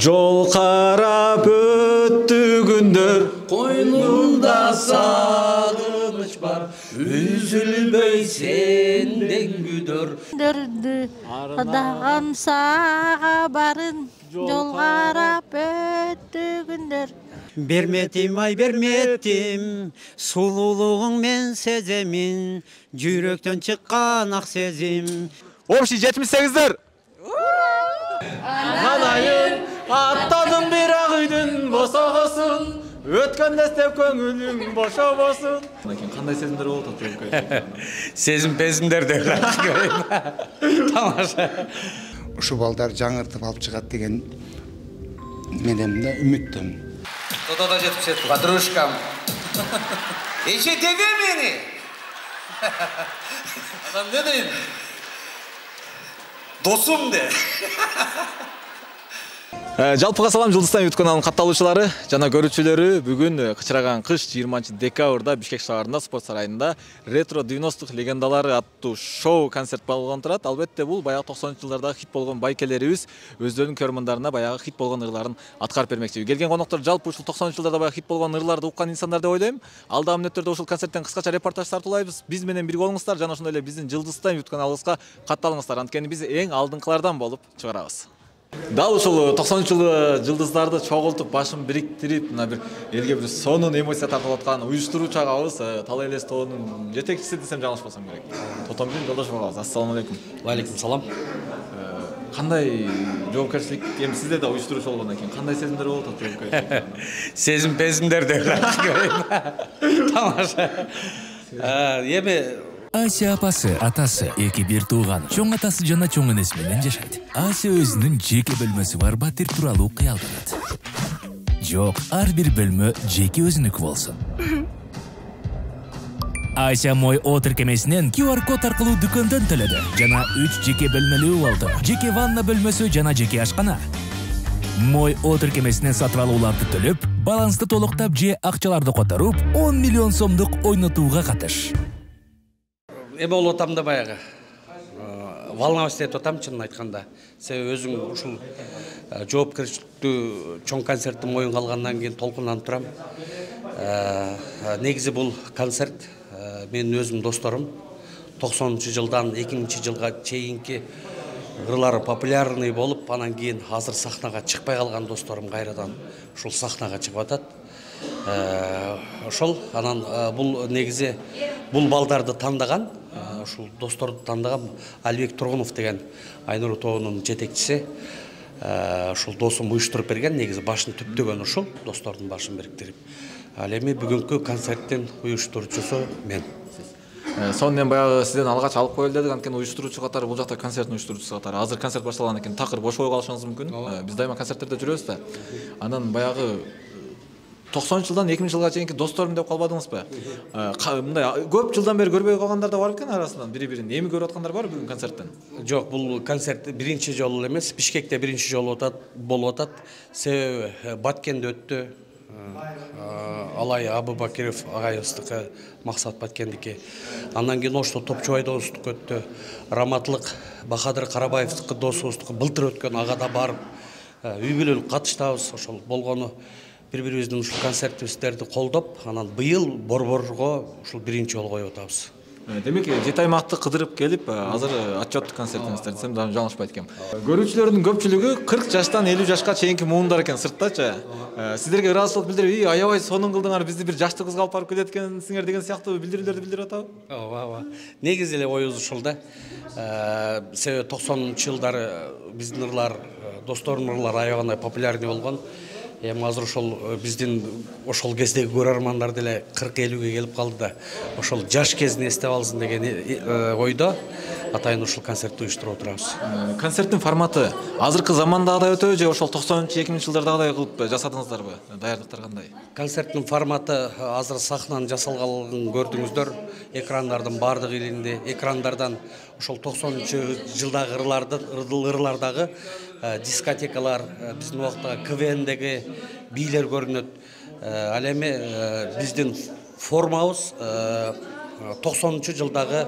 Жол қарап өтті күндер, Қойнымда сағыныш бар, үзілбей сенден күдір. Дағам саға барын, жол қарап өтті күндер. Берметим, ай берметим, сұлулығың мен сеземін, жүректен шыққан ақ сезім. Общий 78'дер. Анайын, аттадым бір ақ үйдің босағасын, өткен дестеп көңілің боша болсын. Қандай сезімдер болды? Сезім-пезімдер де тамаша. Ушу балдар жаңыртып алып шығат деген менен үміттім. Тото жетіп подружкам. Ешетеге мені. Адам не дейін? Досым де. Жалпыға салам, Жылдызтан YouTube каналының катталуучулары жана көрүүчүлөрү. Бүгүн кычыраган кыш 20 декабрда Бишкек шаарында спорт сарайында ретро 90-х легендалары аттуу шоу концерт болгон турат. Албетте бул баягы 90-жылдардагы хит болгон байкелерибиз өздөрүнүн көрөрмандарына баягы хит болгон ырларын аткарып бермекчи. Келген коноктор жалпы ушул 90-жылдарда баягы хит болгон ырларды уккан инсандар деп ойлойм. Алдагы мүнөттөрдө ушул концерттен кыскача репортаж тартуулайбыз. Биз менен бирге болуңуздар жана ошондой эле биздин Жылдызтан YouTube каналыбызга катталыңыздар. Анткени биз эң алдыңкылардан болуп чыгарабыз. Дал ушул 90-жылы жылдыздарды чогултуп, башын бириктирип, мына бир элге бир сонун эмоция тартып аткан уюштуруучу агабыз Талай элес тоонун жетекчиси десем жаңылышпасам керек. Тотомбек Жолдошов агабыз. Ассаламу алейкум. Ва алейкум салам. Кандай жоопкерчилик, эми сизде да уюштуруучу болгондон кийин кандай сезимдер болуп атат жоопкерчилик? Сезим-пезимдер де тамаша. Эми Ася апасы, атасы, эки бир тууган, чоң атасы жана чоң энеси менен жашайт. Ася өзүнүн жеке бөлмөсү бар батир тууралуу кыялданат. Жок, ар бир бөлмө жеке өзүнүкү болсун. Ася мой отуркемесинен QR код аркылуу дүкөндөн төлөдү. Жана 3 жеке бөлмөлүү болду. Жеке ванна бөлмөсү жана жеке ашкана. Мой отуркемесинен сатып алууларды төлөп, балансты толуктап же акчаларды которуп, 10 миллион сомдук ойнотууга катыш. Эме болуп атам да баягы. Волноваться этип атам чынын айтканда. Себеби өзүң ушул жоопкерчиликтүү чоң концертти моюнга алгандан кийин толкунданып турам. Негизи бул концерт менин өзүм досторум 90-жылдан 2000-жылга чейинки ырлары популярный болуп, анан кийин азыр сахнага чыкпай калган досторум кайрадан ушул сахнага чыгып атат. Ошол анан бул негизи бул балдарды тандаган, ушул досторду тандаган Алибек Тургунов деген Айнур тобунун жетекчиси. Ушул досум уюштуруп берген, негизи башын түптөгөн ушул достордун башын бириктирип. Ал эми бүгүнкү концерттин уюштуруучусу мен. Сонун мен баягы сизден алгач алып коелу дедик, анткени уюштуруучу катары бул жакта концерттин уюштуруучусу катары. Азыр концерт башталгандан кийин такыр бош ой калышыңыз мүмкүн. Биз дайыма концерттерде жүрөбүз да. Анан баягы 90-жылдан 2000-жылга чейинки досторум деп калбадыңызбы? Мындай көп жылдан бери көрбөй калгандар да бар экен арасынан. Бири-бирин эми көрүп аткандар бар бүгүн концерттен? Жок, бул концерт биринчи жолу эмес, Бишкекте биринчи жолу болуп атат. Себеби Баткенде өттү. Алай Абубакиров агайыбыздыкы, Максат Баткендики. Андан кийин ошто Топчубай достук өттү. Раматлык Бахадыр Карабаевдыкы досубуздукы былтыр өткөн агада барып, үй бүлөлүк катыштабыз. Ошол болгону бири-бирибиздин ушул концертибиздерди колдоп, анан быйыл Борборго ушул биринчи жолу коюп атабыз. Демек, 7 аймакты кыдырып келип, азыр отчеттик концертиңиздер десем да жаңылышпайт экенмин. Көрүүчүлөрдүн көпчүлүгү 40 жаштан 50 жашка чейинки муундар экен сырттачы. Сиздерге ыраазычылык билдирип, аябай сонун кылдыңар, бизди бир жашты кызга алып барып келет экенсиңер деген сыяктуу билдирүүлөрдү билдирип атабы? Ооба. Негизи эле оюбуз ушул да. Себеби 90-жылдары биздин ырлар, достордун ырлары аябагандай популярный болгон. Эми азыр ошол биздин ошол кездеги көрөрмандар деле 40-50ге келип калды да, ошол жаш кезин эстеп алсын деген ойдо атайын ушул концертти уюштуруп отурабыз. Концерттин форматы азыркы замандагыдай өтөбү же ошол 90-2000-жылдардагыдай кылып жасадыңыздарбы? Даярдыктар кандай? Концерттин форматы азыр сахнанын жасалганын көрдүңүздөр. Экрандардын бардык илинде, экрандардан ошол 90-жылдагы ырлардагы дискотекалар, биздин убакта КВНдеги бийлер көрүнөт. Ал эми биздин формабыз 90-жылдагы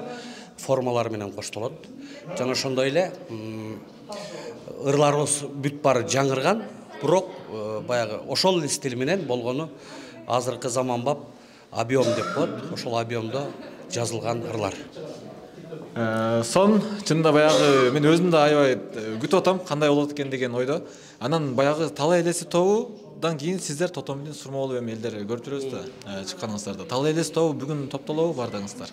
формалар менен коштолот. Жана ошондой эле ырларыбыз бүт баары жаңырган, бирок баягы ошол стиль менен болгону азыркы заманбап объем деп коет. Ошол объемдо жазылган ырлар. Сон чынында баягы мен өзүм да аябай күтүп атам кандай болот экен деген ойдо. Анан баягы талай элеси тобудан кийин сиздер Тотом менен Сурма болуп эми элдер көрүп жүрөбүз да чыкканыңыздарда. Талай элеси тобу бүгүн топтолобу бардыңыздар?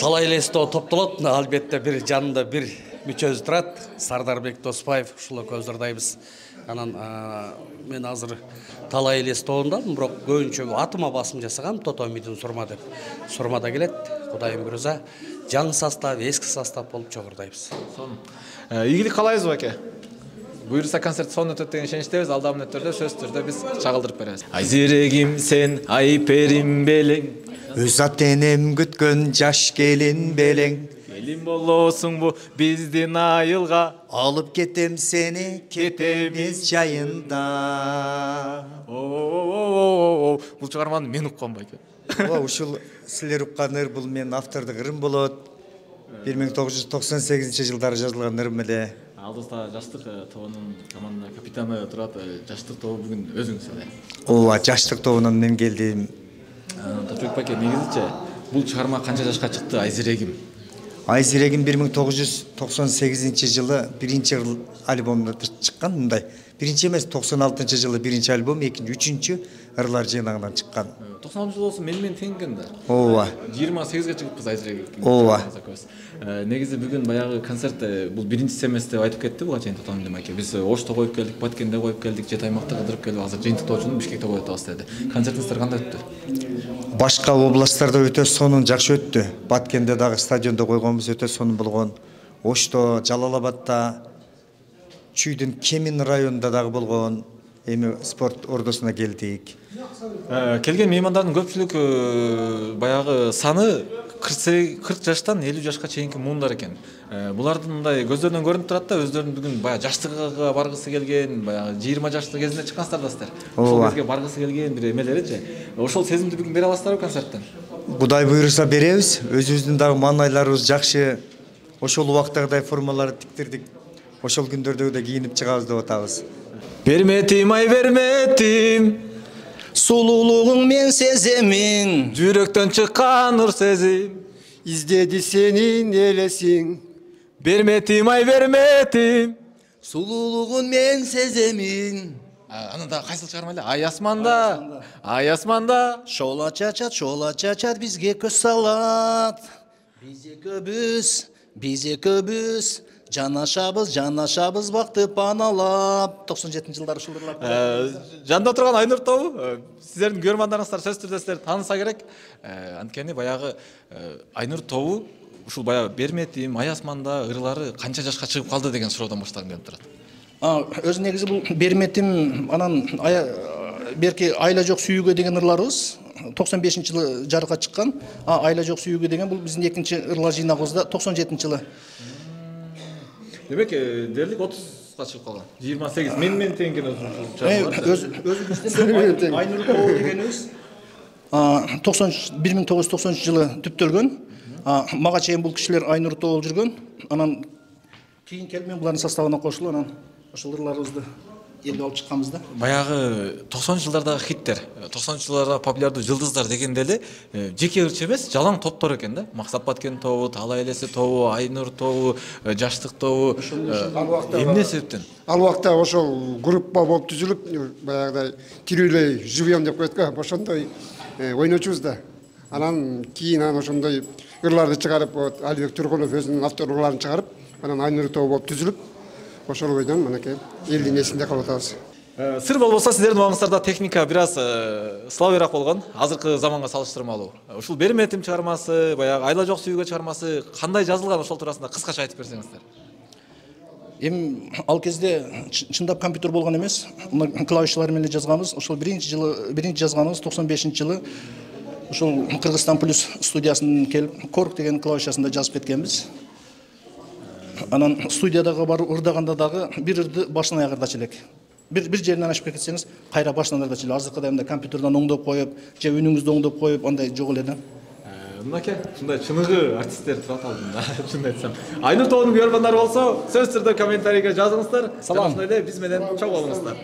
Талай элеси тобу топтолот. Албетте бир жанында бир мүчөбүз турат. Сардарбек Доспаев ушул көздөрдайбыз. Анан мен азыр талай элес тобундамын, бирок көбүнчө атыма басым жасагам Тотом менен Сурма деп. Сурмада келет. Кудайым буйрса, жаңы состав, эски состав болуп чогурдайбыз. Сон ийгилик каалайбызбы аке? Буйрса концерт сон өтөт деген ишеничтебиз. Алдамын өттөрдө сөз түрдө биз чагылдырып беребиз. Айзерегим сен, айперим белең. Өз ата-энем күткөн жаш келин белең. Келин болосуң бу биздин айылга. Алып кетем сени, кетебиз жайында. Бул чыгарманы мен уккам байке. Ушул силер уккан ыр бул менин автордук ырым болот. 1998-жылдары жазылган ырым эле. Алдыста жаштык тобунун команда капитаны турат. Жаштык тобу бүгүн өзүңүз эле. Ооба, жаштык тобунан мен келдим. Топек байке, негизиче бул чыгарма канча жашка чыкты? Айзерегим. Айзерегим 1998-жылы биринчи альбомда чыккан, мындай. Биринчи эмес, 96-жылы биринчи альбом, экинчи, үчүнчү ырлар жыйнагынан чыккан. 96 болсун менен тең да. Ооба. 28-ге чыгыппыз Айзерегим. Ооба. Негизи бүгүн баягы концерт бул биринчи эмес деп айтып кетти буга чейин Тотом менен аке. Биз Ошто коюп келдик, Баткенде коюп келдик, Жети аймакта кыдырып келип, азыр жыйынтыктоочуну Бишкекте коюп атабыз деди. Концертиңиздер кандай өттү? Башка областтарда өтө сонун жакшы өттү. Баткенде дагы стадиондо койгонбуз, өтө сонун болгон. Ошто, Жалалабадда, Чүйдүн Кемин районунда дагы болгон. Эми спорт ордосуна келдик. Келген меймандардын көпчүлүгү баягы саны 40 жаштан 50 жашка чейинки муундар экен. Булардын мындай көздөрүнөн көрүнүп турат да, өздөрүнүн бүгүн баягы жаштыгыга баргысы келген, баягы 20 жаштык кезинде чыккансыздар да силер. Ошол кезге баргысы келген бир эмелеричи. Ошол сезимди бүгүн бере аласыздарбы концерттен? Кудай буйруса беребиз. Өзүбүздүн дагы маанайларыбыз жакшы. Ошол убактагыдай формаларды тиктирдик. Ошол күндөрдө да кийинип чыгабыз деп атабыз. Берметим ай берметим, сулуулугуң мен сеземин, жүрөктөн чыккан ыр сезим. Издеди сенин элесиң. Берметим ай берметим, Сулуулугун мен сеземин. Ананда кайсыл чыгарма эле? Ай асманда, ай асманда. Шола чачат бизге көз салат. Биз экөөбүз жанашабыз бакты паналап. 97-жылдары ушулдурлар. Жанда турган Айнур тобу, сиздердин көрмандарыңыздар сөз түрдө силерди тааныса керек. Анткени баягы Айнур тобу ушул баягы берметим, ай асманда ырлары канча жашка чыгып калды деген суроодон баштагым келип турат. Өзү негизи бул берметим, анан берки айла жок сүйүүгө деген ырларыбыз 95-жылы жарыкка чыккан. Айла жок сүйүүгө деген бул биздин экинчи ырлар жыйнагыбызда 97-жылы. Демек, дерлик 30га чыгып калган. 28 мен теңген өзүбүздүн Айнур тобу дегенибиз 1993-жылы түптөлгөн. Мага чейин бул кишилер Айнур тобу болуп жүргөн. Анан кийин келип мен булардын составына кошулуп, анан ошол ырларыбызды элге алып чыкканбыз да. Баягы 90-жылдардагы хиттер, 90-жылдарда популярдуу жылдыздар дегенде эле жеке ырчы эмес, жалаң топтор экен да. Максат Баткен тобу, Талай элеси тобу, Айнур тобу, Жаштык тобу. Эмне себептен? Ал убакта ошол группа болуп түзүлүп, баягыдай тирүүлөй живьем деп коет го, ошондой ойночубуз да. Анан кийин ошондой ырларды чыгарып, Алибек Тургунов өзүнүн автор ырларын чыгарып, анан Айнур тобу болуп түзүлүп, ошол бойдон мынакей элдин эсинде калып атабыз. Сыр болбосо сиздердин убагыңыздарда техника бир аз слабыйраак болгон, азыркы заманга салыштырмалуу. Ушул берметим чыгармасы, баягы айла жок сүйүүгө чыгармасы кандай жазылган, ошол туурасында кыскача айтып берсеңиздер. Эми ал кезде чындап компьютер болгон эмес, клавишалар менен жазганбыз. Ошол биринчи жазганыбыз 95-жылы ошол Кыргызстан плюс студиясынан келип, Корк деген клавишасында жазып кеткенбиз. Анан студиядагы барып ырдаганда дагы бир ырды башынан аягырдачы элек. Бир жеринен ашып кетсеңиз, кайра башынан ырдачы элек. Азыркыдай мындай компьютерден оңдоп коюп, же үнүңүздү оңдоп коюп, андай жок эле да. Мынаке, ушундай чыныгы артисттер турат алдында, чынын айтсам. Айнур тобунун көрөрмандары болсо, сөз түрдө комментарийге жазыңыздар. Салам эле биз менен чогуу болуңуздар.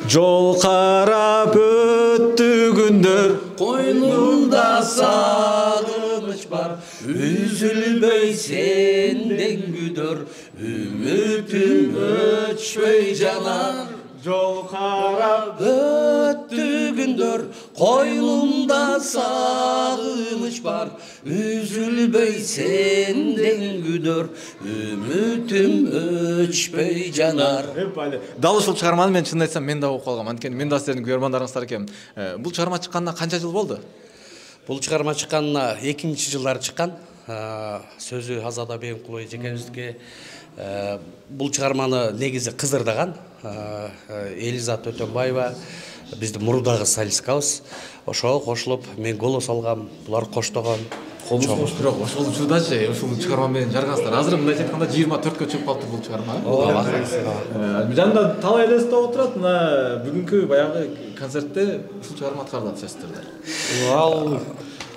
Жол карап өттү күндөр, Koynumda sağınış var, üzülmey senden güdür, ümitim öçmey canar. жол карап Öttü gündür, koynumda sağınış var, üzülmey senden güdür, ümitim öçmey canar. Дал ушул чыгарманы мен чынын айтсам мен да окуп калгам. Анткени мен да силердин көрөрмандарыңыздар экенмин. Бул чыгарма чыкканына канча жыл болду? Бұл шығарма шыққанына 2-ші жылдары шыққан. Сөзі Азада Бейімқұлы жекеміздікі. Бұл шығарманы негізі қыздырдаған. Элизат Өтөнбаева, бізді мұрдағы солисткабыз. Ошол қошылып, мен голос алғам, бұлар қоштаған. Колубуз бирок ошол учурдачы ушул чыгарма менен жаргансыздар. Азыр мындайча айтканда 24-кө чыгып калыптыр бул чыгарма. Жанында талай элес да отурат. Мына бүгүнкү баягы концертте ушул чыгарма аткарылат сөзсүздөр.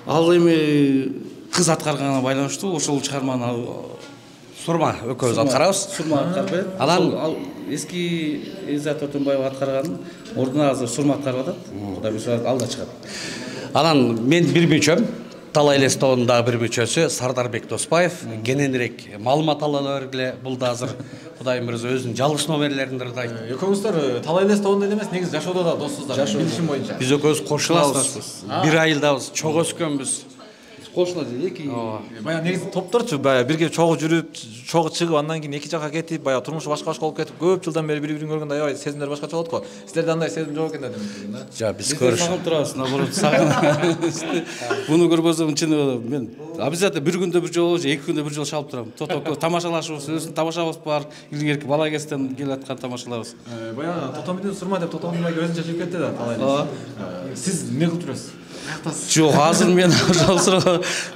Ал эми кыз аткарганына байланыштуу ошол чыгарманы Сурма экөөбүз аткарабыз. Сурма аткарбайт. Анан эски Элизат Өтөнбаева аткарганын ордуна азыр Сурма аткарып атат. Кудай буйрса алда чыгат. Анан мен бир мүчөм. Талай элес тобунун бир мүчөсү Сардарбек Доспаев. Кененирээк маалымат ала бергиле. Бул да азыр Кудайым мырза өзүнүн жалгыз номерлеринде ырдайт. Экөөңүздөр талай элес тобунда эле эмес, негизи жашоодо да доссуздар. Билишим боюнча. Биз экөөбүз кошулабыз. Бир айылдабыз, чогуу өскөнбүз. Кошуна эки. Баягы негизи топторчу, баягы бирге чогуу жүрүп, чогуу чыгып, андан кийин эки жакка кетип, баягы турмушу башка болуп кетип, көп жылдан бери бири-бирин көргөндө аябай сезимдер башкача болот го. Силерде андай сезим жок экен да демек да. Жа, биз көрүшүп турабыз, наоборот, буну көрбөсөм чын мен обязательно бир күндө бир жолу же эки күндө бир жолу шалып турам. Тото тамашалашыбыз, өзүнүн тамашабыз бар. Илгерки бала кезден келе аткан тамашаларыбыз. Баягы Тотомиден сурма деп Тотомиден өзүнчө чыгып кетти да талай. Сиз эмне кылып жүрөсүз? Жоқ, азыр мен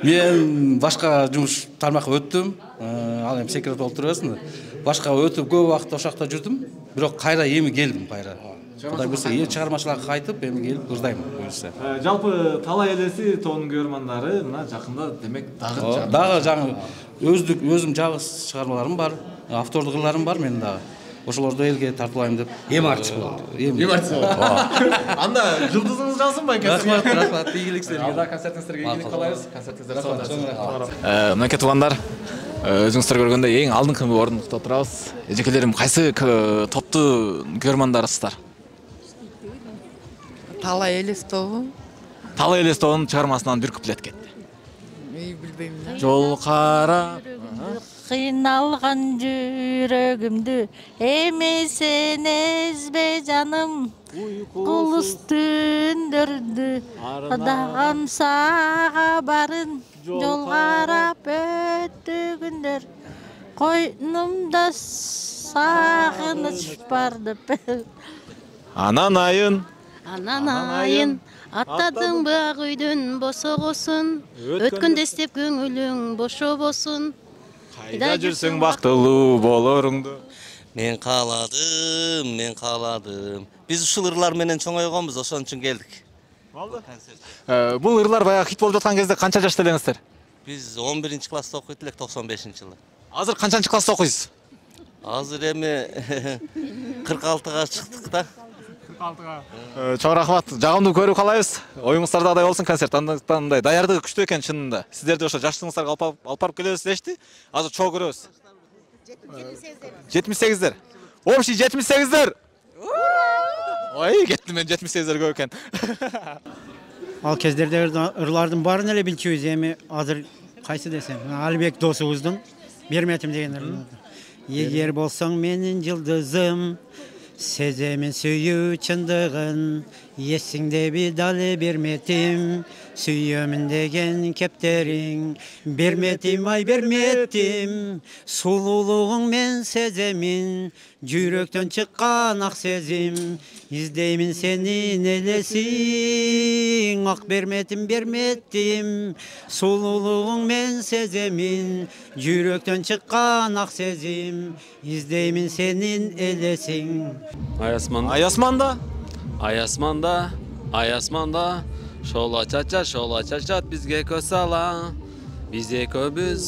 мен башка жумуш тармакка өттүм. Ал эми секретар болуп турасың. Башка өтүп көп убакыт ошакта жүрдүм. Бирок кайра эми келдим кайра. Кудай буйрса, чыгармачылыкка кайтып, эми келип ырдайм буйрса. Жалпы талай элеси тобунун көрөрмандары мына жакында демек дагы жаңы өзүм жалгыз чыгармаларым бар, автордук ырларым бар менин дагы. Ошолорду элге тартуулайм деп. Эми артчы болду. Эми артчы болду. Анда жылдызыңыз жазсын ба экен? Рахмат, ийгилик силерге. Да, концертиңиздерге ийгилик каалайбыз. Концертиңиздер сонда. Мынакей туугандар, өзүңүздөр көргөндөй эң алдыңкы ордундукта турабыз. Эжекелерим, кайсы топту көрөрмандарысыздар? Талай элес тобу. Талай элес тобунун чыгармасынан бир куплет кетти. Билбейм. Жол карап Кыйналган жүрөгүмдү эми сен эзбе жаным, кулус түндөрдү адагам сага барын, жол карап өттү күндөр, койнумда сагыныч бар деп. Анан айын аттадың бак үйдөн босогосун, өткөндө эстеп көңүлүң бошобосун. Кайда жүрсүң бактылуу болоруңду. Мен кааладым. Биз ушул ырлар менен чоңойгонбуз, ошон үчүн келдик. Бул ырлар баягы хит болуп жаткан кезде канча жашта элеңиздер? Биз 11 класста окуйт элек 95-жылы. Азыр канчанчы класста окуйсуз? Азыр эми 46-га чыктык да. 46-га. Чоң рахмат. Жагымдуу көрүп калайбыз. Оюңуздарда адай болсун концерт. Андай даярдыгы күчтүү экен чынында. Сиздерди ошо жаштыгыңыздарга алып барып келебиз дешти. Азыр чогуу көрөбүз. 78-дер. Общий 78-дер. Ой, кеттим мен 78-дер көп экен. Ал кездерде ырлардын баарын эле билчүбүз, эми азыр кайсы десем, Алибек досубуздун Берметим деген ырларды. Эгер болсоң менин жылдызым, сеземин сүйүү чындыгын, эсиңдеби далы берметим, сүйөмүн деген кептериң. Берметим, ай берметим, сулуулугуң мен сеземин, жүрөктөн чыккан ак сезим, издеймин сенин элесиң. Ак берметим, сулуулугуң мен сеземин, жүрөктөн чыккан ак сезим, издеймин сенин элесиң. Аясманда, шола чачат бизге көз сала. Биз экөөбүз,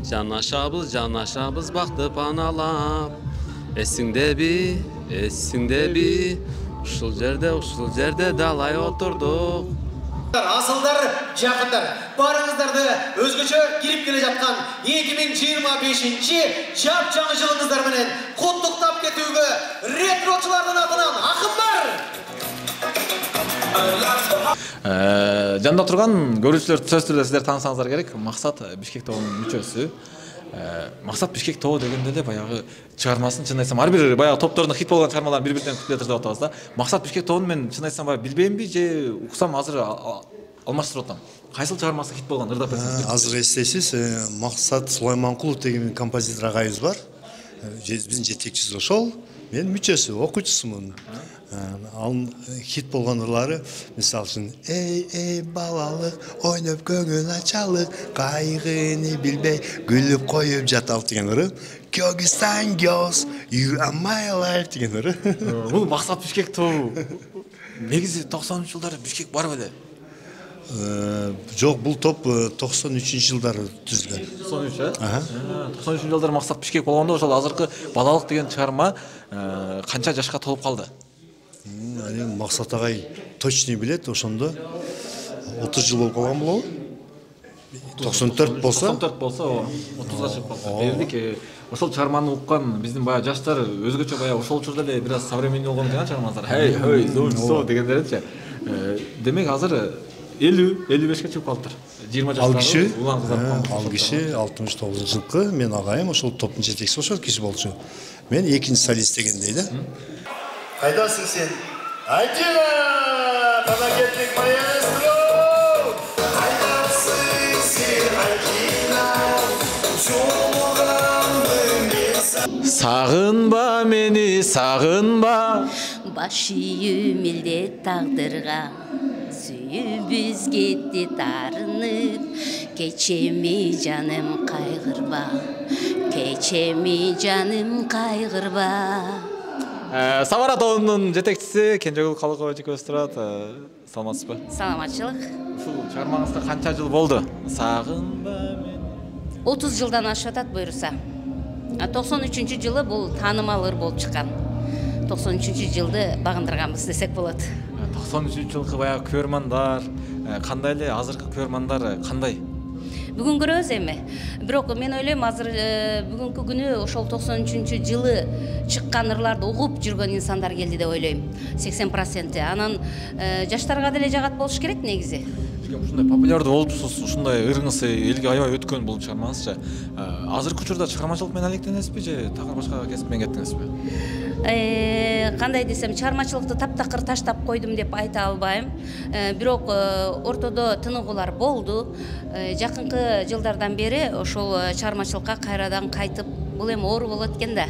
жанашабыз бакты паналап. Эсиңдеби Эсиңдеби? Ушул жерде далай отурдук. Асылдар, жақындар, барыңыздарды өзгөчө кирип келе жатқан 2025-ші жап-жаңы жылыңыздар менен құттықтап кетүүгө ретрошылардын атынан акындар! Жанында турган көрүүчүлөр сөз түрдө сиздер таанысаңыздар керек. Максат Бишкек тобунун мүчөсү. Максат Бишкек тобу дегенде эле баягы чыгармасын чын айтсам ар бир баягы топтордун хит болгон чыгармаларын бири-биринен күтүп жатыр деп атабыз да. Максат Бишкек тобун мен чын айтсам баягы билбеймби же уксам азыр алмаштырып атам. Кайсыл чыгармасы хит болгон ырдап берсеңиз. Азыр эстейсиз, Максат Сулайманкулов деген композитор агайыбыз бар. Биздин жетекчиси ошол. Мен мүчөсү, окуучусумун. Ал хит болгон ырлары, мисалы үчүн эй балалык, ойноп көңүл ачалык, кайгыны билбей күлүп коюп жаталык деген ыры. Кёгистан girls, you are my life деген ыры. Бул Максат Бишкек тобу. Негизи 90-жылдары Бишкек бар беле? Жок, бул топ 93-жылдары түзүлгөн. 93, 93-жылдары Максат Бишкек болгондо ошол азыркы балалык деген чыгарма канча жашка толуп калды? Максат агай точный билет, ошондо 30 жыл болуп калган болобу? 94 болсо? 94 болсо, 30га чыгып калса. Бердик, ошол чыгарманы уккан биздин баягы жаштар өзгөчө баягы ошол учурда эле бир аз современный болгон экен чыгармалар. Хей, зо дегендерчи. Демек азыр 50-55ке чыгып калыптыр. 20 жаштагы улан кыздар. Ал киши 69-жылкы, мен агайым ошол топтун жетекчиси ошол киши болчу. Мен экинчи солист дегендей да. Кайдасың сен? Айтыга! Канакеттик маэстро! Кайдасың сен, Айтыга? Сагынба мени, сагынба. Баш ийүү милдет тагдырга, сүйүүбүз кетти тарынып. Кечеми жаным кайгырба, кечеми жаным кайгырба. Самара тобунун жетекчиси Кенжегүл Калыкович экөөбүз турат. Саламатсызбы? Саламатчылык. Ушул чыгармаңызда канча жыл болду? Сагынба мени. 30 жылдан ашып атат буйруса. 93-жылы бул таанымал ыр болуп чыккан. 93-жылды багындырганбыз десек болот. 93-жылкы баягы көрмандар, кандай эле азыркы көрмандар кандай? Бүгүн көрөбүз эми. Бирок мен ойлойм азыр бүгүнкү күнү ошол 93-жылы чыккан ырларды угуп жүргөн инсандар келди деп ойлойм. 80%. Анан жаштарга деле жагат болуш керек негизи. Ушундай популярдуу болупсуз, ушундай ырыңыз элге аябай өткөн бул чыгармаңызча. Азыркы учурда чыгармачылык менен алектенесизби же такыр башка кесип менен кеттиңизби? Кандай десем, чыгармачылыкты таптакыр таштап койдум деп айта албайм. Бирок ортодо тыныгуулар болду. Жакынкы жылдардан бери ошол чыгармачылыкка кайрадан кайтып, бул эми оору болот экен да.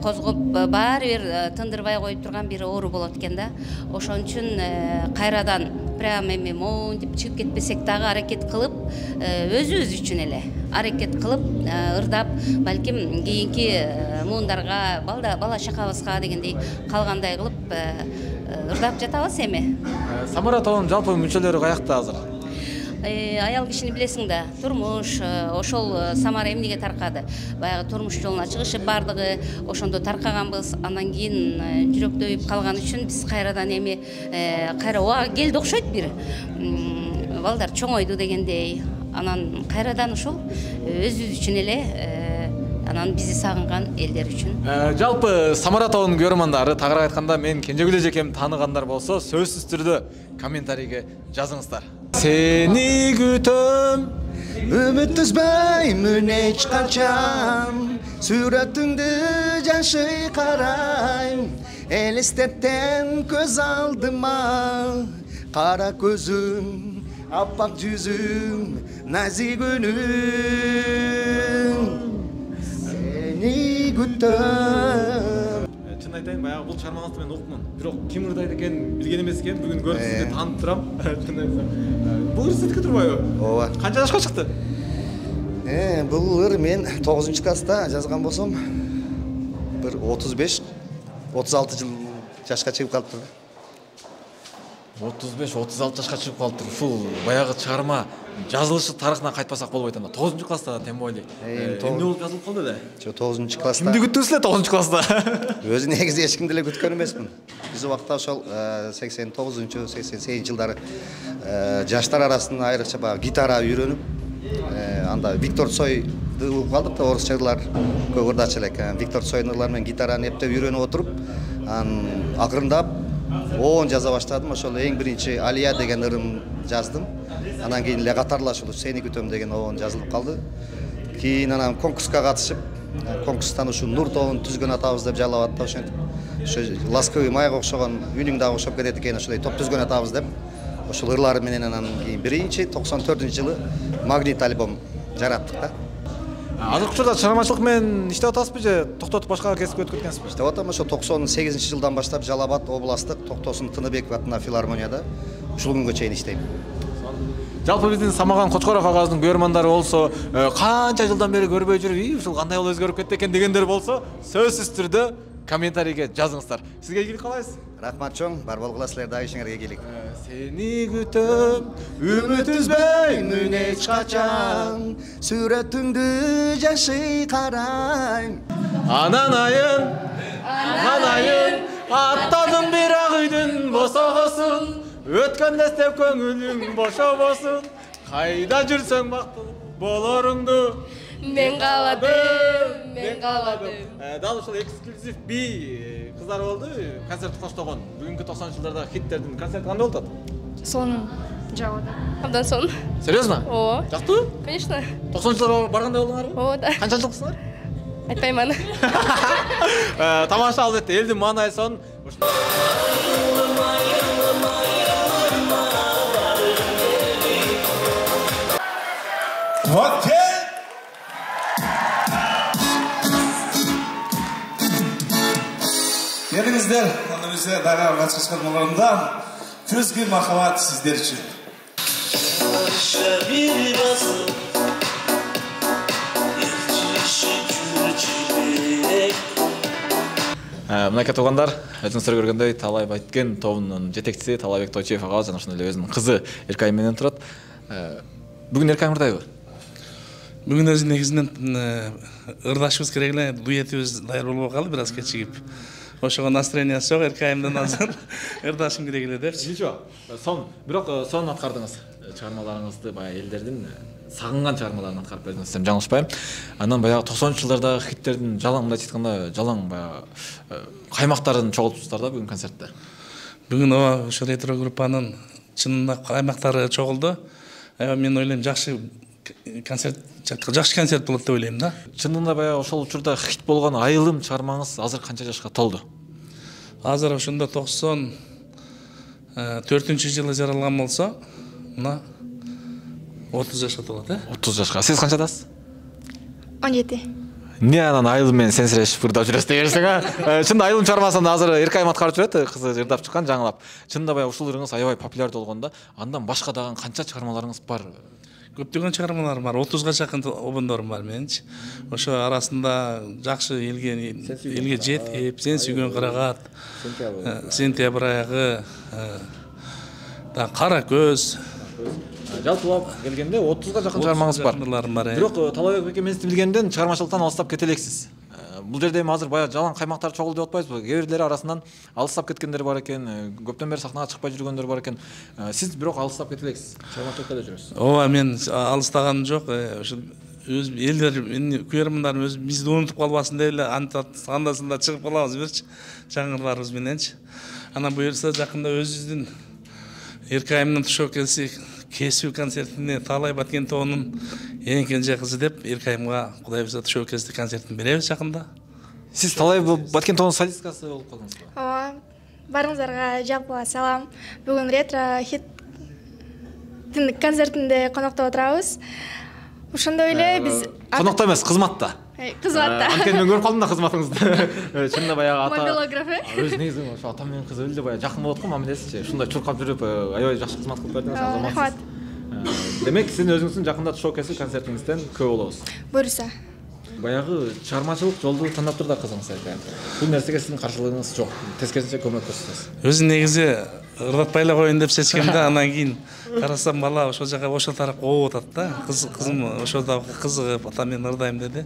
Козгоп баары бир тындырбай коюп турган бир оору болот экен да. Ошон үчүн кайрадан прям эми монтип чыгып кетпесек дагы аракет кылып, өзүбүз үчүн эле аракет кылып, ырдап, балким кийинки муундарга, бала чакабызга дегендей калгандай кылып ырдап жатабыз эми. Самара тобунун жалпы мүчөлөрү каякта азыр? Аял кишини билесиң да, турмуш, ошол Самара эмнеге таркады? Баягы турмуш жолуна чыгышып бардыгы, ошондо таркаганбыз. Андан кийин жүрөктөйүп калган үчүн биз кайрадан эми кайра убага келди окшойт бир. Балдар чоңойду дегендей. Анан кайрадан ошол өзүбүз үчүн эле анан бизди сагынган элдер үчүн. Жалпы Самара тобунун көрөрмандары, тагыраак айтканда мен Кенжегүл эжекемди тааныгандар болсо, сөзсүз түрдө комментарийге жазыңыздар. Seni gütüm, ümit üzbeymin hiç kaçam, suratыңды жашый карайм, el istepten көз алдыма, kara gözüm, appak yüzüm, nazik önüm, seni gütüm. Чын айтайын, баягы бул чыгармаңызды мен укмун. Бирок ким ырдайт экенин билген эмес экен. Бүгүн көрүп сизди таанып турам. Чын айтсам. Бул ыр сиздики турбайбы? Ооба. Канча жашка чыкты? Бул ыр мен 9-класста жазган болсом, бир 35-36 жыл жашка чыгып калыптыр. 35-36 жашка чыгып калыптыр. Ушул баягы чыгарма жазылышы тарыхына кайтпасак болбойт анда. 9-класста тем более. Эмне болуп жазылып калды эле? Жо 9-класста. Кимди күттүңүз эле 9-класста? Өзү негизи эч кимди эле күткөн эмесмин. Биз убакта ошол 89-88 жылдары жаштар арасында айрыкча баягы гитара үйрөнүп, анда Виктор Цойду угуп калдык да, орусчалар көп ырдачу элек. Виктор Цойдулар менен гитараны эптеп үйрөнүп отуруп, акырындап оон жаза баштадым. Ошол эң биринчи Алия деген ырым жаздым. Анан кийин эле катарлаш Сени күтөм деген оон жазылып калды. Кийин анан конкурска катышып, конкурстан ушу Нур тобун түзгөн атабыз деп жалап аттап ошентип. Ошо ласковый майга окшогон, үнүң дагы окшоп кетет экен, ошолой топ түзгөн атабыз деп. Ошол ырлары менен анан кийин биринчи 94-жылы Магнит альбом жараттык да. Азыркы учурда чыгармачылык менен иштеп атасызбы же токтотуп башка кесипке өтүп кеткенсизби? Иштеп атам, ошо 98-жылдан баштап Жалал Абад областык Токтосун Тыныбеков атына филармонияда ушул күнгө чейин иштейм. Жалпы биздин Самаган Кочкоров агабыздын көрөрмандары болсо, канча жылдан бери көрбөй жүрүп, ушул кандай болуп өзгөрүп кетти экен дегендер болсо, сөзсүз түрдө комментарийге жазыңыздар. Сизге ийгилик каалайбыз. Рахмат чоң, бар болгула силер дагы ишиңерге ийгилик. Сени күтөм, үмүт үзбөймүн эч качан, сүрөтүңдү жашый карайм. Анан айын, аттадым бирок үйдүн босогосун, өткөндө эстеп көңүлүң бошобосун, кайда жүрсөң бактылуу болоруңду мен кааладым. Дал ушул эксклюзив би кыздар болду, концерт коштогон. Бүгүнкү 90-жылдардагы хиттердин концерти кандай болуп атат? Сонун жабады. Абдан сонун. Серьезно? Ооба. Жактыбы? Конечно. 90-жылдарга баргандай болдуңарбы? Ооба да. Канча жылдыксыңар? Айтпайман. Тамаша албетте, элдин маанайсын. Вот келиңиздер, önümüzde дагы башка чыгармаларында көзгө махаббат сиздер үчүн. Мынакей туугандар, өзүңүздөр көргөндөй Талай Байткен тобунун жетекчиси Талайбек Тойчиев ага жана ошондой эле өзүнүн кызы Эркай менен турат. Бүгүн Эркай мырдайбы? Бүгүн өзү негизинен ырдашыбыз керек эле, дуэтибиз даяр болбой калды, бир аз кечигип. Ошого настроениясы жок, Эркайымдан азыр ырдашым керек эле деп. Ничего. Бирок сон аткардыңыз. Чыгармаларыңызды баягы элдердин сагынган чыгармаларын аткарып бердиңиз десем жаңылышпайм. Анан баягы 90-жылдардагы хиттердин жалаң мындай айтканда жалаң баягы каймактарын чогултуптур да бүгүн концертте. Бүгүн ошо ретро группанын чынында каймактары чогулду. Мен ойлойм жакшы концерт болот деп ойлойм да. Чынында баягы ошол учурда хит болгон айылым чыгармаңыз азыр канча жашка толду? Азыр ошондо 94-жылы жаралган болсо, мына 30 жашка толот, 30 жашка. Сиз канчадасыз? 17. Не анан айылым менен сенсирешип ырдап жүрөсүз дегенсиң, Чынында айылым чыгармасында азыр Эркайым аткарып жүрөт, кызы ырдап чыккан жаңылап. Чынында баягы ушул ырыңыз аябай популярдуу болгондо, андан башка дагы канча чыгармаларыңыз бар? Көптөгөн чыгармаларым бар, 30га чакын обондорум бар менчи. Ошо арасында жакшы элге жетип, сен сүйгөн кырагат, сентябрь аягы, кара көз. Жалпылап келгенде 30га жакын чыгармаңыз бар. Бирок Талайбек экенибизди билгенден чыгармачылыктан алыстап кете элексиз. Бул жерде эми азыр баягы жалаң каймактар чогулду деп атпайбызбы? Кээ бирлери арасынан алыстап кеткендер бар экен, көптөн бери сахнага чыкпай жүргөндөр бар экен. Сиз бирок алыстап кете элексиз. Чыгармачылыкта эле жүрөсүз. Ооба, мен алыстаганым жок. Ошо өз элдер, көрөрмандарым өз бизди унутуп калбасын деп эле анда-санда чыгып калабыз бирчи жаңырларыбыз мененчи. Анан буюрса жакында өзүбүздүн Эркайымдын тушокеси кесүү концертине Талай Байткен тобунун эң кенже кызы деп Эркайымга Кудай буйрса тушокеси концертин беребиз жакында. Сиз Талай Байткен тобунун солисткасы болуп калдыңызбы? Ооба. Барыңыздарга жалпы салам. Бүгүн ретро хит концертинде конокто отурабыз. Ошондой эле биз конокто эмес, кызматта. Кызматта. Анткени мен көрүп калдым да кызматыңызды. Чынында баягы ата. Мобилограф. Өз негизи ошо ата менен кыз өлдү баягы жакын болот го мамилесичи. Ушундай чуркап жүрүп, аябай жакшы кызмат кылып бердиңиз, Рахмат. Демек, сиздин өзүңүздүн жакында шоу-кеси концертиңизден көп болобуз. Буюрса. баягы чыгармачылык жолду тандап турда кызыңыз экен. Бул нерсеге сиздин каршылыгыңыз жок. Тескерисинче көмөк көрсөтөсүз. Өзү негизи ырдатпай эле коеюн деп чечкем да, анан кийин карасам бала ошол жака ошол тарапка ооп атат да. Кызым ошода кызыгып, ата мен ырдайм деди.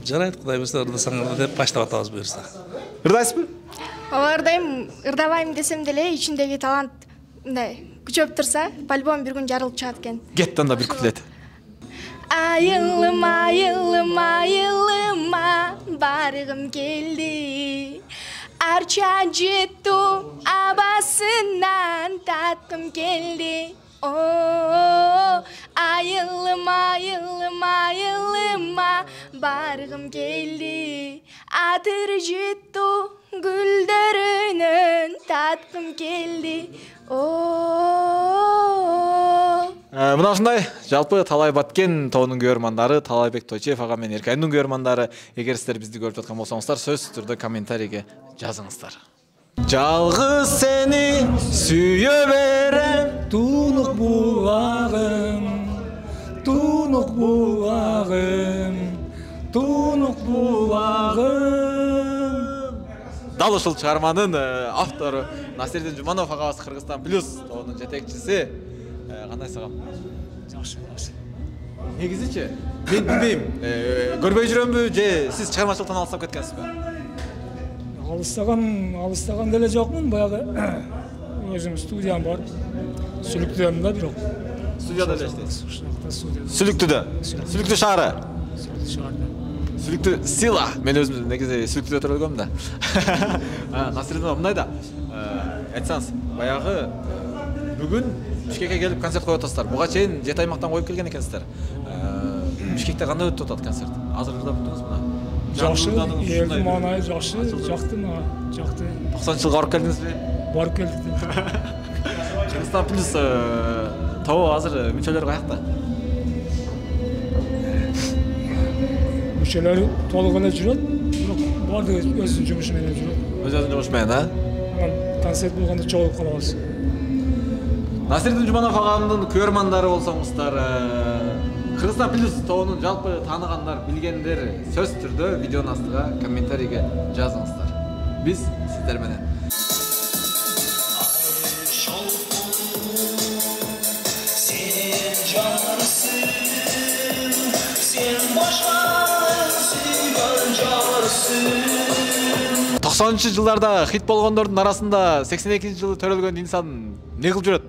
Жарайт, Кудай буюрса ырдасаңар деп баштап атабыз буюрса. Ырдайсызбы? Ооба, ырдайм. Ырдабайм десем деле ичиндеги талант мындай күчөп турса, по-любому бир күн жарылып чыгат экен. Кетти анда бир куплет. Айылым, айылым, айылыма баргым келди. Арча жетту абасынан таткым келди. О, айылым, айылым, айылыма баргым келди. Атыр жетту гүлдөрүнөн таткым келди. Мына ушундай жалпы Талай Баткен тобунун көрөрмандары, Талайбек Тойчиев ага менен Эркайдын көрөрмандары, эгер сиздер бизди көрүп жаткан болсоңуздар, сөзсүз түрдө комментарийге жазыңыздар. Жалгыз сени сүйө берем, тунук булагым, тунук булагым, тунук булагым. Дал ушул чыгарманын автору Насирдин Жуманов агабыз, Кыргызстан плюс тобунун жетекчиси. Кандай сагам? Жакшы. Негизичи, мен билбейм, көрбөй жүрөмбү же сиз чыгармачылыктан алыстап кеткенсизби? Алыстаган деле жокмун, баягы өзүм студиям бар. Сүлүктөдүм да бирок. Студияда эле иштейсиз. Сүлүктүдө. Сүлүктү шаары. Сүлүктү сила. Мен өзүм негизи сүлүктүдө төрөлгөм да. Насирдин мындай да. Айтсаңыз, баягы бүгүн Бишкекке келип концерт коюп атасыздар. Буга чейин 7 аймактан коюп келген экенсиздер. Бишкекте кандай өтүп атат концерт? Азыр ырдап өттүңүз мына. Жакшы, элдин маанайы жакшы, жакты мага, жакты. 90-жылга барып келдиңизби? Барып келдик. Кыргызстан плюс тобу азыр мүчөлөрү каякта? Мүчөлөрү толук эле жүрөт, бирок баардыгы өзүнүн жумушу менен жүрөт. Өзүнүн жумушу менен, Концерт болгондо чогулуп калабыз. Насирдин Жуманов агамдын көрөрмандары болсоңуздар, Кыргызстан плюс тобунун жалпы тааныгандар, билгендер сөз түрдө видеонун астыга комментарийге жазыңыздар. Биз сиздер менен. Сен жарсың, сен башка сүйгөн жарсың. 90-жылдарда хит болгондордун арасында 82-жылы төрөлгөн инсан не кылып жүрөт?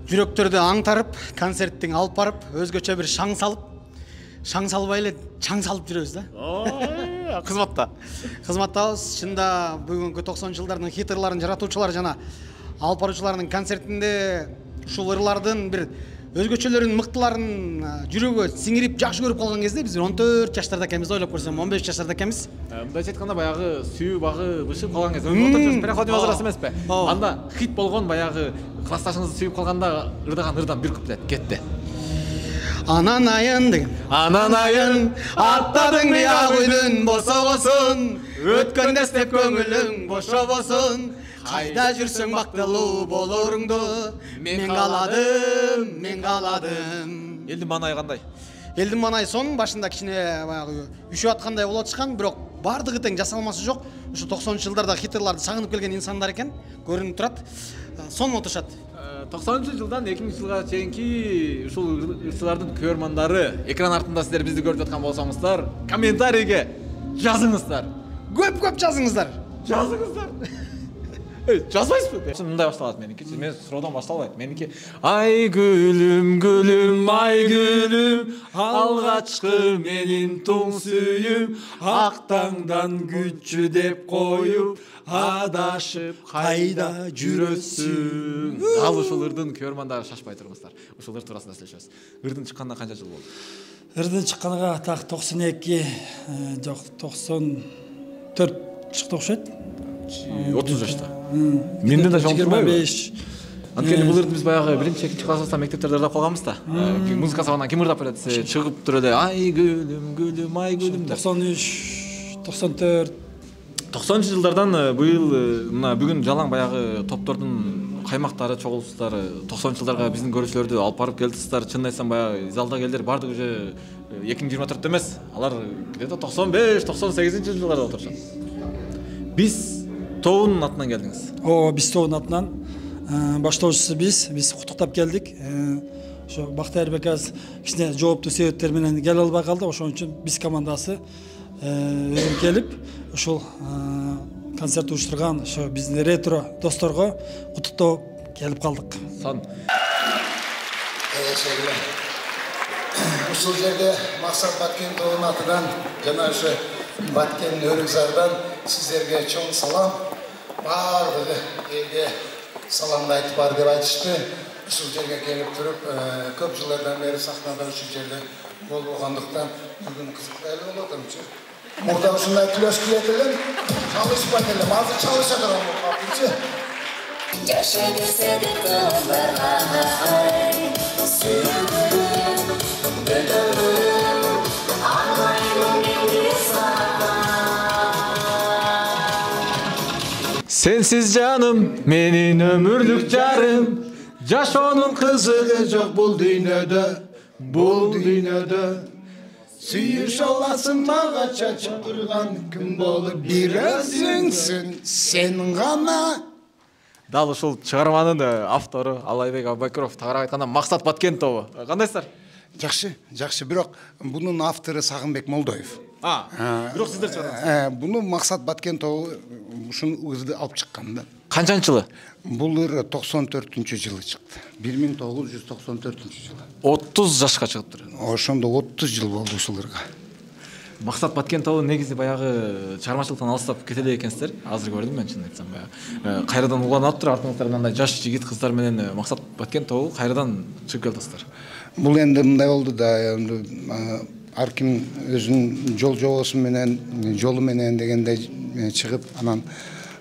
Жүрөктөрдү аңтарып, концерттин алып барып, өзгөчө бир шаң салбай эле чаң салып жүрөбүз да. Кызматта. Кызматтабыз. Чында бүгүнкү 90-жылдардын хит ырларын жаратуучулар жана алып баруучулардын концертинде ушул ырлардын бир өзгөчөлөрүнүн мыктыларын жүрөгү сиңирип жакшы көрүп калган кезде биз 14 жаштарда экенбиз, ойлоп көрсөм 15 жаштарда экенбиз. Мындайча айтканда баягы сүйүү багы бышып калган кезде 14 жаш переходный возраст эмеспи? Анда хит болгон баягы классташыңызды сүйүп калганда ырдаган ырдан бир куплет кетти. Анан айын деген. Анан айын аттадың ак үйдүн босогосун, өткөндө эстеп көңүлүң бошобосун. Кайда жүрсөң бактылуу болоруңду, мен кааладым. Элдин маанайы кандай? Элдин маанайы сонун башында кичине баягы үшүп аткандай болуп атышкан, бирок бардыгы тең жасалмасы жок. Ушу 90-жылдардагы хиттерларды сагынып келген инсандар экен, көрүнүп турат. Сонун отушат. 90-жылдан 2000-жылга чейинки ушул ырчылардын көрөрмандары, экран артында сиздер бизди көрүп жаткан болсоңуздар, комментарийге жазыңыздар. Көп жазыңыздар. Жазбайсызбы? Мындай башталат меники. Мен суроодан башталбайт. Меники ай гүлүм, гүлүм, ай гүлүм, алгачкы менин туң сүйүм, ак таңдан күчү деп коюп, адашып кайда жүрөсүң. Дал ушул ырдын көрөрмандары шашпай туруңуздар. Ушул ыр туурасында сүйлөшөбүз. Ырдын чыкканына канча жыл болду? Ырдын чыкканга так 92, жок 94 чыкты окшойт. 30 жашта. Менден да жоң турбайбы? Анткени бул ырды биз баягы 1-2 класста мектептерде ырдап калганбыз да. Музыка сабагынан ким ырдап берет десе, чыгып туруп эле ай гүлүм, гүлүм, ай гүлүм деп. 93, 94. 90-жылдардан быйыл мына бүгүн жалаң баягы топтордун каймактары чогулуштар 90-жылдарга биздин көрүүчүлөрдү алып барып келдиңиздер. Чынын айтсам баягы залда келдер бардык уже 2024 эмес. Алар где-то 95-98 жылдарда отурушат. Биз тобунун атынан келдиңиз. Биз тобунун атынан баштоочусу биз куттуктап келдик. Ошо Бактыярбек аз кичине жооптуу себептер менен келе албай калды. Ошон үчүн биз командасы өзүм келип, ушул концерт уюштурган ошо биздин ретро досторго куттуктоо келип калдык. Сон. Ушул жерде Максат Баткен тобунун атынан жана ошо Баткен Өрүкзардан сиздерге чоң салам. Бардыгы элге саламды айтып бар деп айтышты. Ушул жерге келип туруп, көп жылдардан бери сахнада ушул жерде болбогондуктан бүгүн кызыктуу эле болуп атамчы. Мурда ушундай күлөшкүлөт элем, чалышпайт элем, азыр чалыша турам капчы. Жаша берсе деп кылдарга Sensiz canım, menin ömürlük carım, Жашоонун кызыгы жок бул дүйнөдө, Сүйүш аласың мага чачып турган күн болуп бир өзүңсүн сен гана. Дал ушул чыгарманын автору Алайбек Абубакиров, тагыраак айтканда Максат Баткен тобу. Кандайсыздар? Жакшы, бирок бунун автору Сагынбек Молдоев. Бирок сиздер чыгаргансыздар. Буну Максат Баткен тобу ушуну ырды алып чыккан да. Канчанчы жылы? Бул ыр 94-жылы чыкты. 1994-жылы. 30 жашка чыгыптыр. Ошондо 30 жыл болду ушул ырга. Максат Баткен тобу негизи баягы чыгармачылыктан алыстап кете элек экенсиздер. Азыр көрдүм мен, чын айтсам баягы. Кайрадан уланып туруп, артыңызда мындай жаш жигит кыздар менен Максат Баткен тобу кайрадан чыгып келдиңиздер. Бул энди мындай болду да, ар ким өзүнүн жол-жобосу менен, жолу менен дегендей чыгып, анан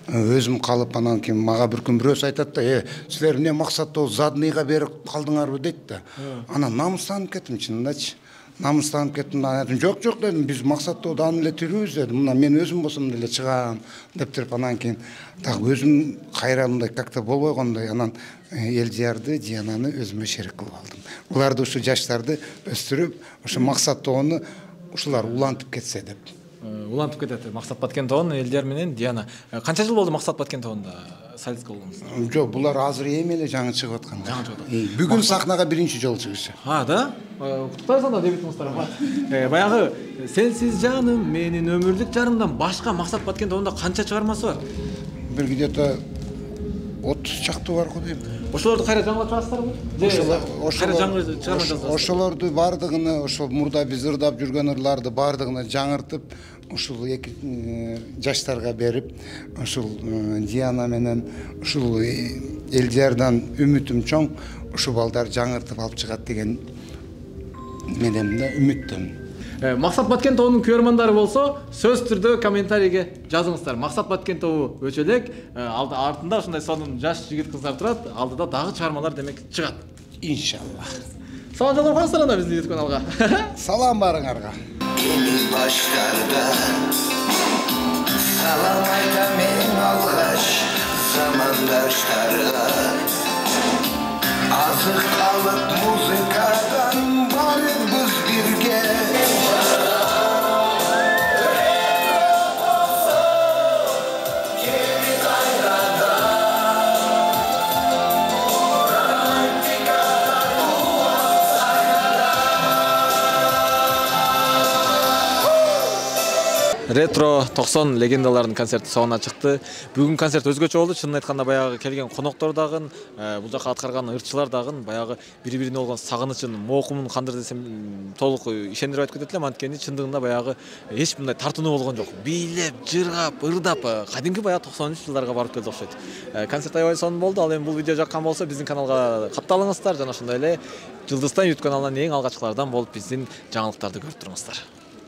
өзүм калып, анан кийин мага бир күн бирөөсү айтат да, силер эмне максатты задныйга берип калдыңарбы дейт да. Анан намыстанып кеттим, чынындачы. Намыстанып кеттим, айтым, жок дедим, биз максатты аны эле тирүүбүз дедим. Мына мен өзүм болсом деле чыгам деп туруп, анан кийин так өзүм кайра мындай как-то болбой койгондой, анан Элдиярды, Диананы өзүмө шерик кылып алдым. Буларды ушу жаштарды өстүрүп, ушу максатты оны ушулар улантып кетсе деп. Улантып кетет. Максат Баткен тобун Элдияр менен Диана. Канча жыл болду Максат Баткен тобунда солист болгонуңуз? Жок, булар азыр эми эле жаңы чыгып аткан. Бүгүн сахнага биринчи жолу чыгышы. Да? Куттуктайбыз анда дебютуңуздарга. Баягы Сенсиз жаным, менин өмүрлүк жарымдан башка Максат Баткен тобунда канча чыгармасы бар? Бир где-то 30 чакты бар го дейм. Ошолорду кайра жаңылап чыгасыздарбы? Ошолорду бардыгыны, ошол мурда биз ырдап жүргөн ырларды бардыгыны жаңыртып, ушул эки жаштарга берип, ушул Диана менен ушул Элдиярдан үмүтүм чоң, ушул балдар жаңыртып алып чыгат деген менен да үмүттөмүн. Максат Баткен тобунун көрөрмандары болсо, сөз түрдө комментарийге жазыңыздар. Максат Баткен тобу өчө элек, артында ушундай сонун жаш жигит кыздар турат, алдыда дагы чыгармалар демек чыгат. Иншалла. Салам жолдоп коюңуздар анда биздин YouTube каналга. Салам барыңарга. Салам айтам эң алгаш замандаштарга. Азык алып музыкадан барыбыз бирге. Ретро 90 легендалардын концерти соңуна чыкты. Бүгүн концерт өзгөчө болду. Чынын айтканда баягы келген коноктор дагы, бул жака аткарган ырчылар дагы баягы бири-бирине болгон сагынычын, моокумун кандыр десем толук ишендирип айтып кетет элем. Анткени чындыгында баягы эч мындай тартынуу болгон жок. Бийлеп, жыргап, ырдап, кадимки баягы 93-жылдарга барып келди окшойт. Концерт аябай сонун болду. Ал эми бул видео жаккан болсо биздин каналга катталыңыздар жана ошондой эле Жылдыздан YouTube каналынан эң алгачкылардан болуп биздин жаңылыктарды көрүп туруңуздар.